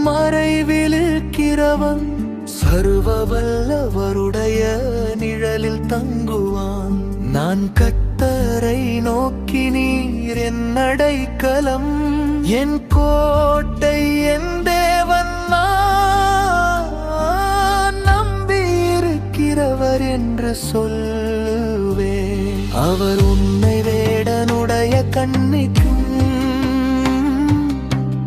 மறைவிலிருக்கிறவன் சர்வவல்லவருடைய நிழலில் தங்குவான். நான் கர்த்தரை நோக்கி, நீர் என் அடைக்கலம், என் கோட்டை, என் தேவன், நான் நம்பியிருக்கிறவர் என்று சொல்வே. அவர் உன்னை வேடனுடைய கண்ணிக்கும்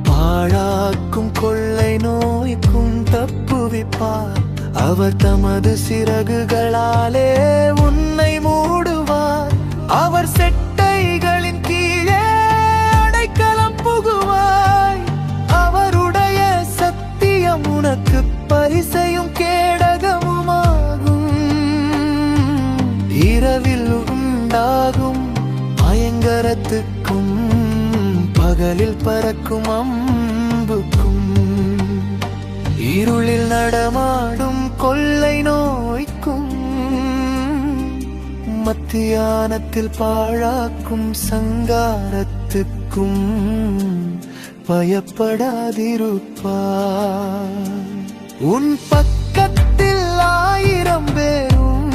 பாழாக்கும் கொள்ளை நோய்க்கும் தப்புவிப்பார். அவர் தமது சிறகுகளாலே உன்னை மூடுவார். அவர் செட்டைகளின் கீழே அடைக்கலம் புகுவாய். அவருடைய சத்தியம் உனக்கு பரிசையும் கேடகமுமாகும். இரவில் உண்டாகும் பயங்கரத்துக்கும் பகலில் பறக்கும் அம்புக்கும், இருளில் நடமாடும் கொள்ளை நோய்க்கும், மத்தியானத்தில் பாழாக்கும் சங்காரத்துக்கும் பயப்படாதிருப்பார். உன் பக்கத்தில் 1000 பேரும்,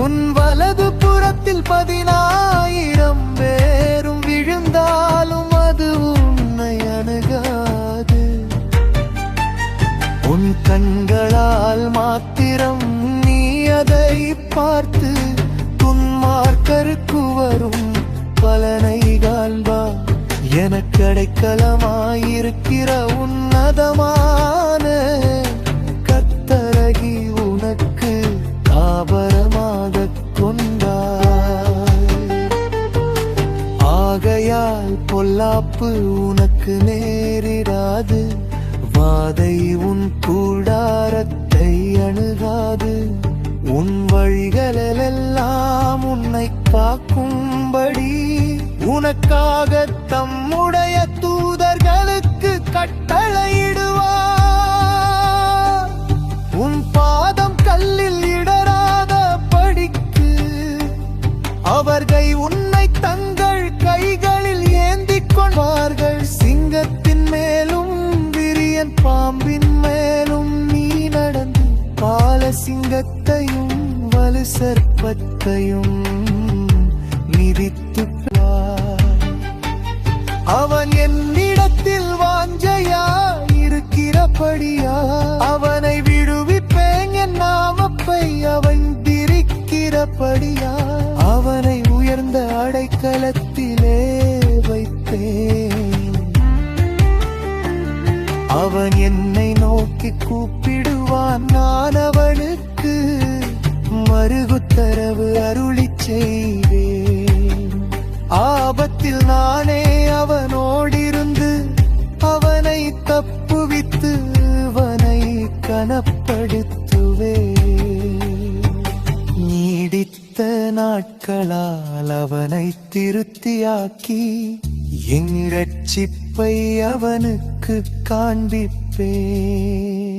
உன் வலது புறத்தில் 10,000 பேரும் விழுந்தாலும் அது உன்னை அணுகாது. உன் கண்களால் மாத்திரம் நீ அதை பார்த்து துன்மார்க்கருக்கு வரும் பலனை காண்பாய். எனக்கு அடைக்கலமாயிருக்கிற உன்னதமான கர்த்தரை உனக்கு ஆபரமாக கொண்டாய். ஆகையால் பொல்லாப்பு உனக்கு நேரிடாது, வாதை உன் கூடாரத்தை அணுகாது. உன் வழிகளெல்லாம் உன்னை காக்கும்படி உனக்காக தம்முடைய தூதர்களுக்கு கட்டளையிடுவார். உன் பாதம் கல்லில் இடராத படிக்கு அவர்கள் உன்னை தங்கள் கைகளில் ஏந்திக் கொள்வார்கள். சிங்கத்தின் மேலும் விரியன் பாம்பின் மேலும் நீ நடந்து பால சிங்கத்தையும் வலு சர்ப்பத்தையும் மிதித்து அவன் என்னிடத்தில் வாஞ்சையா இருக்கிறபடியா அவனை விடுவிப்பேன். என் நாமத்தை அவன் திரிக்கிறபடியா அவனை உயர்ந்த அடைக்கலத்திலே வைப்பேன். அவன் என்னை நோக்கி கூப்பிடுவான், நான் அவனுக்கு மறுகுத்தரவு அருளிச் செய்வேன். ஆபத்தில் நானே அவனோடிருந்து அவனை தப்புவித்து அவனை கனப்படுத்துவேன். நீடித்த நாட்களால் அவனை திருப்தியாக்கி என் இரட்சிப்பை அவனுக்கு காண்பிப்பேன்.